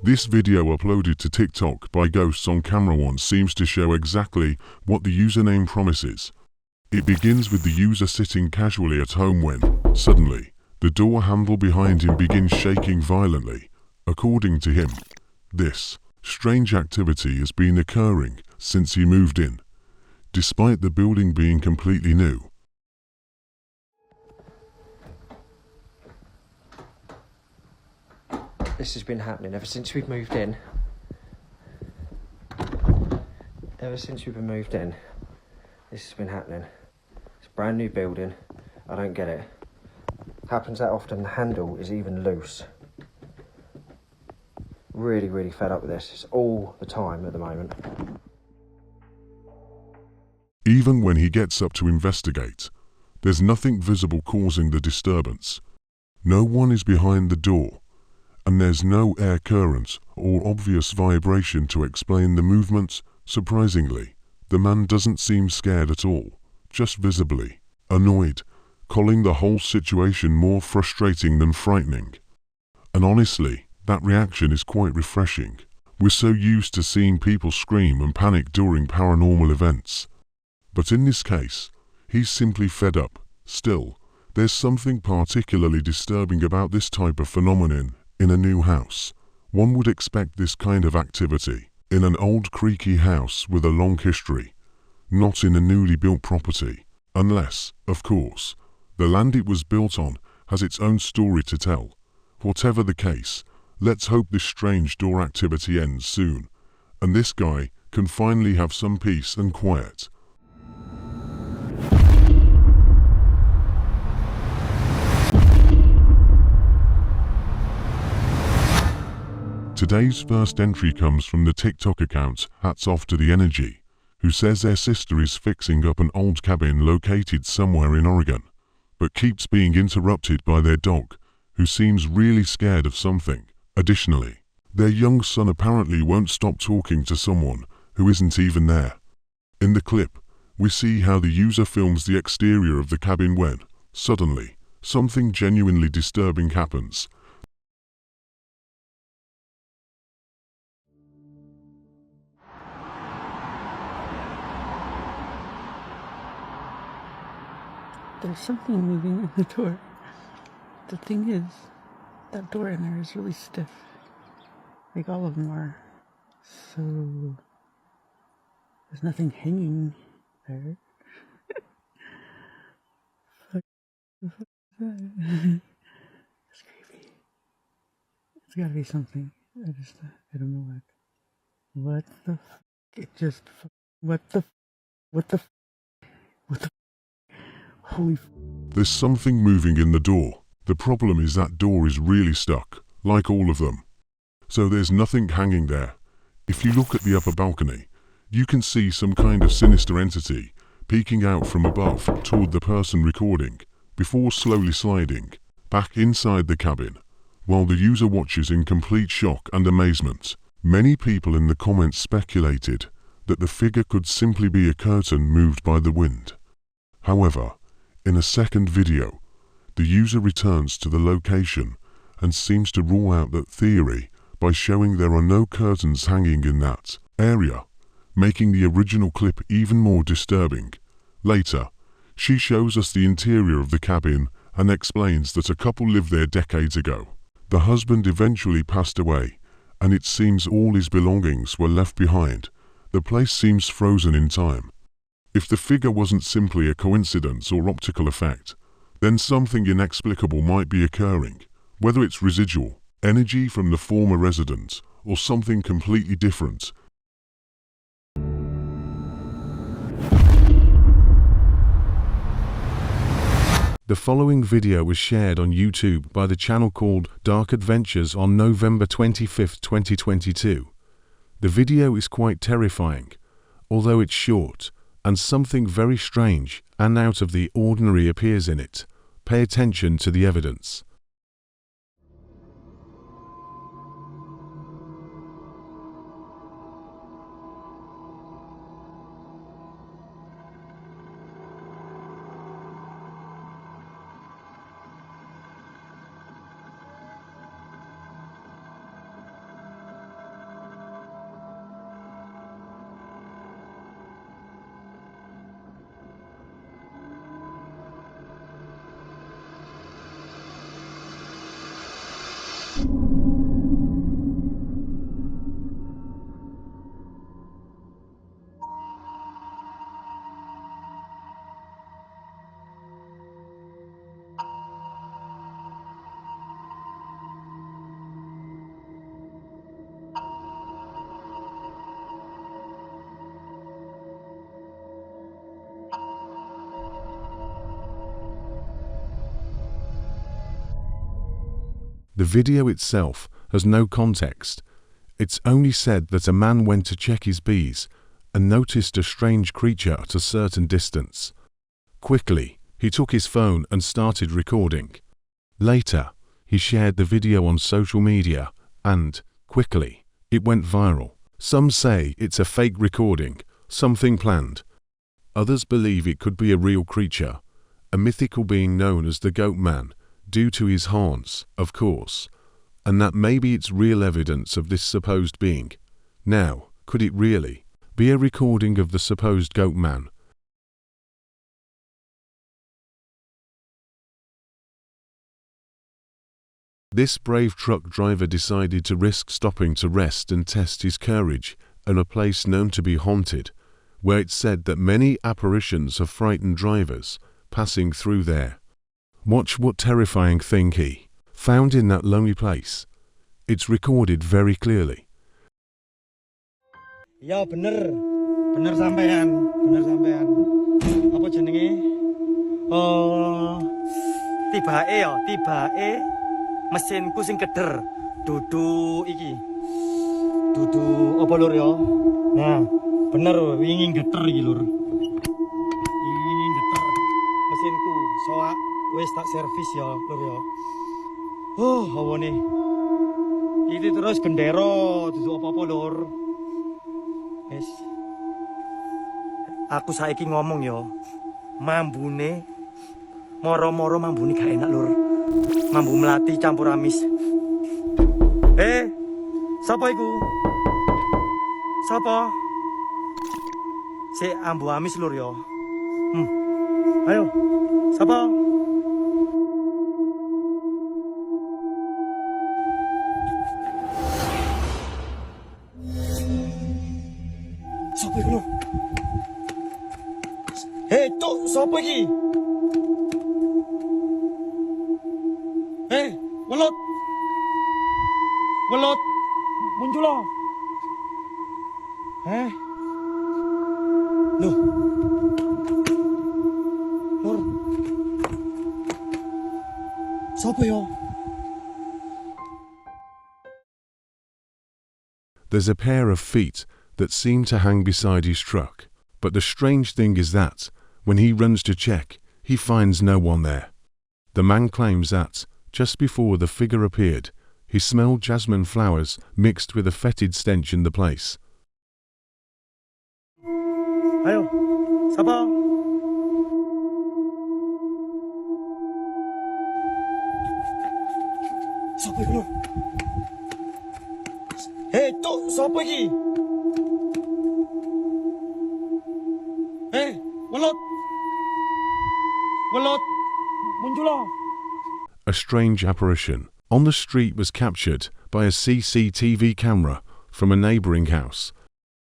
This video uploaded to TikTok by Ghosts on Camera One seems to show exactly what the username promises. It begins with the user sitting casually at home when, suddenly, the door handle behind him begins shaking violently. According to him, this strange activity has been occurring since he moved in, despite the building being completely new. This has been happening ever since we've moved in. This has been happening. It's a brand new building. I don't get it. Happens that often. The handle is even loose. Really fed up with this. It's all the time at the moment. Even when he gets up to investigate, there's nothing visible causing the disturbance. No one is behind the door, and there's no air current or obvious vibration to explain the movement. Surprisingly, the man doesn't seem scared at all, just visibly annoyed, calling the whole situation more frustrating than frightening. And honestly, that reaction is quite refreshing. We're so used to seeing people scream and panic during paranormal events. But in this case, he's simply fed up. Still, there's something particularly disturbing about this type of phenomenon in a new house. One would expect this kind of activity in an old creaky house with a long history, not in a newly built property. Unless, of course, the land it was built on has its own story to tell. Whatever the case, let's hope this strange door activity ends soon, and this guy can finally have some peace and quiet. Today's first entry comes from the TikTok account Hats Off to the Energy, who says their sister is fixing up an old cabin located somewhere in Oregon, but keeps being interrupted by their dog, who seems really scared of something. Additionally, their young son apparently won't stop talking to someone who isn't even there. In the clip, we see how the user films the exterior of the cabin when, suddenly, something genuinely disturbing happens. There's something moving in the door. The thing is, that door in there is really stiff. Like all of them are. So, there's nothing hanging there. It's creepy. It's gotta be something. I don't know what. What the it just, what the holy There's something moving in the door. The problem is that door is really stuck, like all of them. So there's nothing hanging there. If you look at the upper balcony, you can see some kind of sinister entity peeking out from above toward the person recording, before slowly sliding back inside the cabin, while the user watches in complete shock and amazement. Many people in the comments speculated that the figure could simply be a curtain moved by the wind. However, in a second video, the user returns to the location and seems to rule out that theory by showing there are no curtains hanging in that area, making the original clip even more disturbing. Later, she shows us the interior of the cabin and explains that a couple lived there decades ago. The husband eventually passed away, and it seems all his belongings were left behind. The place seems frozen in time. If the figure wasn't simply a coincidence or optical effect, then something inexplicable might be occurring, whether it's residual energy from the former resident or something completely different. The following video was shared on YouTube by the channel called Dark Adventures on November 25, 2022. The video is quite terrifying, although it's short, and something very strange and out of the ordinary appears in it. Pay attention to the evidence. The video itself has no context. It's only said that a man went to check his bees and noticed a strange creature at a certain distance. Quickly, he took his phone and started recording. Later, he shared the video on social media and, quickly, it went viral. Some say it's a fake recording, something planned. Others believe it could be a real creature, a mythical being known as the Goat Man, due to his horns, of course, and that maybe it's real evidence of this supposed being. Now, could it really be a recording of the supposed Goat Man? This brave truck driver decided to risk stopping to rest and test his courage in a place known to be haunted, where it's said that many apparitions have frightened drivers passing through there. Watch what terrifying thing he found in that lonely place. It's recorded very clearly. Ya bener sampean, Apa jenenge? Tibake mesinku sing keder. Dudu iki. Dudu apa lur ya? Nah, bener wingi geter iki lur. Wingi geter mesinku. Soak wis tak servis ya lur ya. Hawane. Iki terus gendero dudu apa-apa lur. Wis. Aku saiki ngomong ya. Mambune moro-moro mambune gak enak lur. Mambu melati campur amis. Sapa iku? Sapa? Si ambu amis lur ya. Ayo. Sapa? Sapa iku lur? Cuk, sapa iki? Welut. Muncul loh. Loh. Lur. Sapa yo? There's a pair of feet that seem to hang beside his truck, but the strange thing is that, when he runs to check, he finds no one there. The man claims that, just before the figure appeared, he smelled jasmine flowers mixed with a fetid stench in the place. Ayo, sapa? Sapa iki lho? Cuk, sapa iki? Welut. Muncul loh. A strange apparition on the street was captured by a CCTV camera from a neighboring house.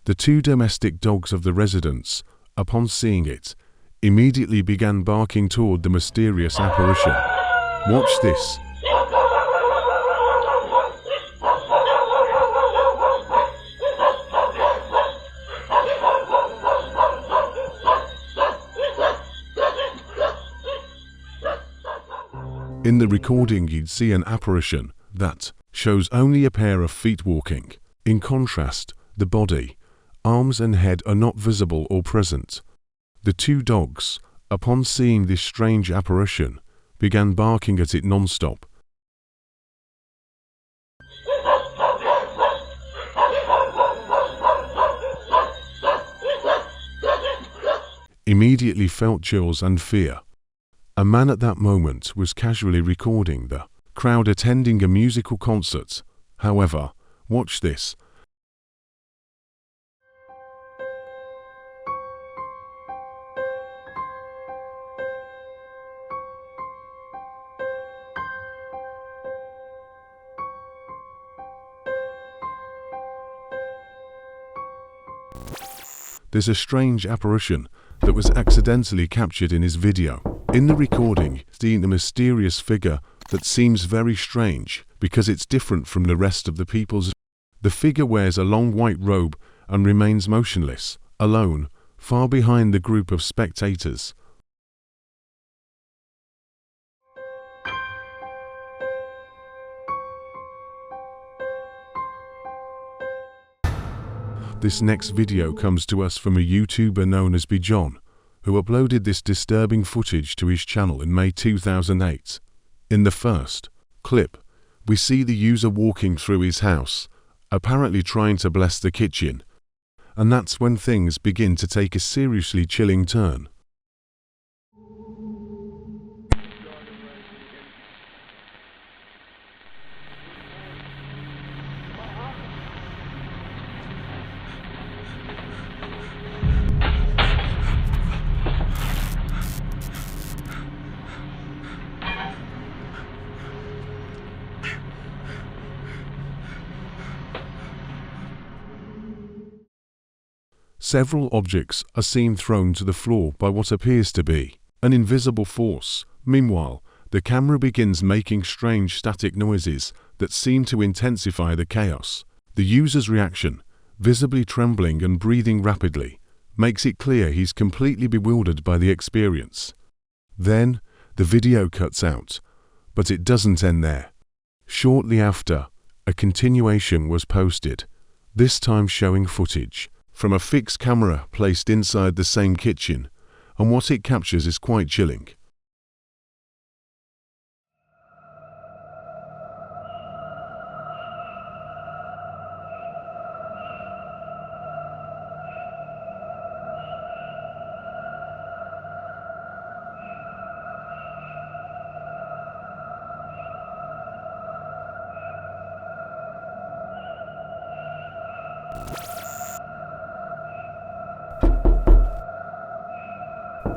The two domestic dogs of the residents, upon seeing it, immediately began barking toward the mysterious apparition. Watch this. In the recording, you'd see an apparition that shows only a pair of feet walking. In contrast, the body, arms and head are not visible or present. The two dogs, upon seeing this strange apparition, began barking at it non-stop. Immediately felt chills and fear. A man at that moment was casually recording the crowd attending a musical concert. However, watch this. There's a strange apparition that was accidentally captured in his video. In the recording, seeing a mysterious figure that seems very strange because it's different from the rest of the people's. The figure wears a long white robe and remains motionless, alone, far behind the group of spectators. This next video comes to us from a YouTuber known as Bijon, who uploaded this disturbing footage to his channel in May 2008. In the first clip, we see the user walking through his house, apparently trying to bless the kitchen, and that's when things begin to take a seriously chilling turn. Several objects are seen thrown to the floor by what appears to be an invisible force. Meanwhile, the camera begins making strange static noises that seem to intensify the chaos. The user's reaction, visibly trembling and breathing rapidly, makes it clear he's completely bewildered by the experience. Then, the video cuts out, but it doesn't end there. Shortly after, a continuation was posted, this time showing footage from a fixed camera placed inside the same kitchen, and what it captures is quite chilling.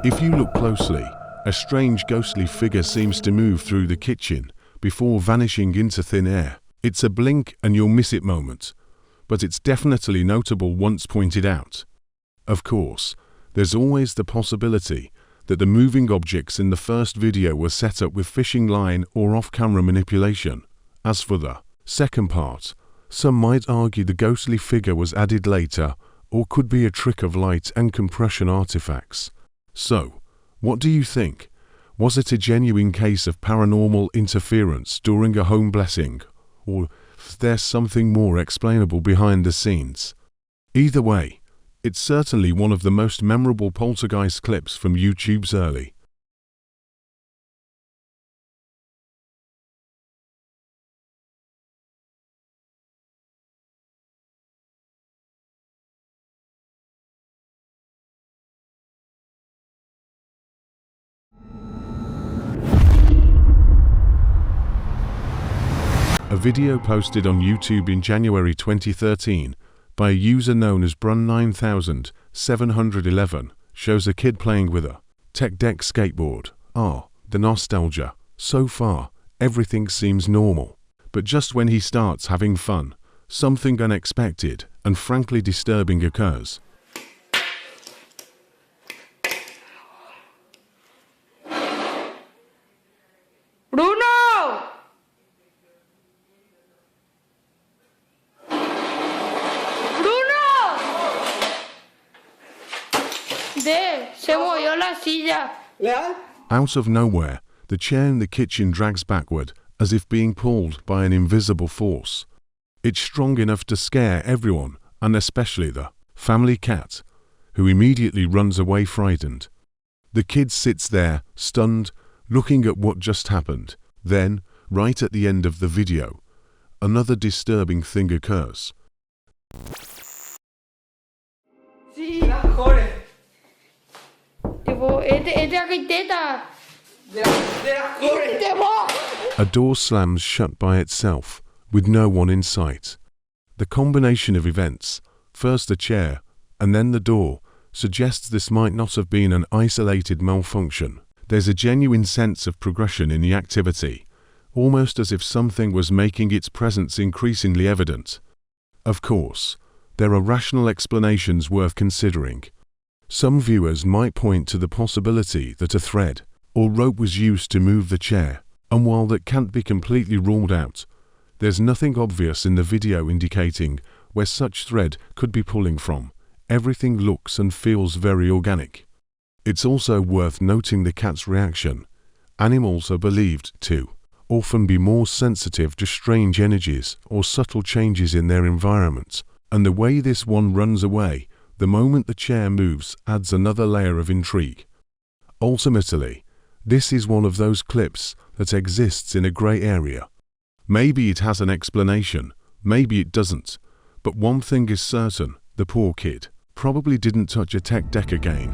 If you look closely, a strange ghostly figure seems to move through the kitchen before vanishing into thin air. It's a blink and you'll miss it moment, but it's definitely notable once pointed out. Of course, there's always the possibility that the moving objects in the first video were set up with fishing line or off-camera manipulation. As for the second part, some might argue the ghostly figure was added later or could be a trick of light and compression artifacts. So, what do you think? Was it a genuine case of paranormal interference during a home blessing, or is there something more explainable behind the scenes? Either way, it's certainly one of the most memorable poltergeist clips from YouTube's early. A video posted on YouTube in January 2013 by a user known as Brun9711 shows a kid playing with a tech deck skateboard. The nostalgia. So far, everything seems normal. But just when he starts having fun, something unexpected and frankly disturbing occurs. Bruno! Se movió la silla. Out of nowhere, the chair in the kitchen drags backward, as if being pulled by an invisible force. It's strong enough to scare everyone, and especially the family cat, who immediately runs away frightened. The kid sits there, stunned, looking at what just happened. Then, right at the end of the video, another disturbing thing occurs. Sí, joder. Tipo, A door slams shut by itself, with no one in sight. The combination of events, first the chair, and then the door, suggests this might not have been an isolated malfunction. There's a genuine sense of progression in the activity, almost as if something was making its presence increasingly evident. Of course, there are rational explanations worth considering. Some viewers might point to the possibility that a thread or rope was used to move the chair, and while that can't be completely ruled out, there's nothing obvious in the video indicating where such thread could be pulling from. Everything looks and feels very organic. It's also worth noting the cat's reaction. Animals are believed to often be more sensitive to strange energies or subtle changes in their environment. And the way this one runs away, the moment the chair moves, adds another layer of intrigue. Ultimately, this is one of those clips that exists in a grey area. Maybe it has an explanation, maybe it doesn't. But one thing is certain, the poor kid probably didn't touch a tech deck again,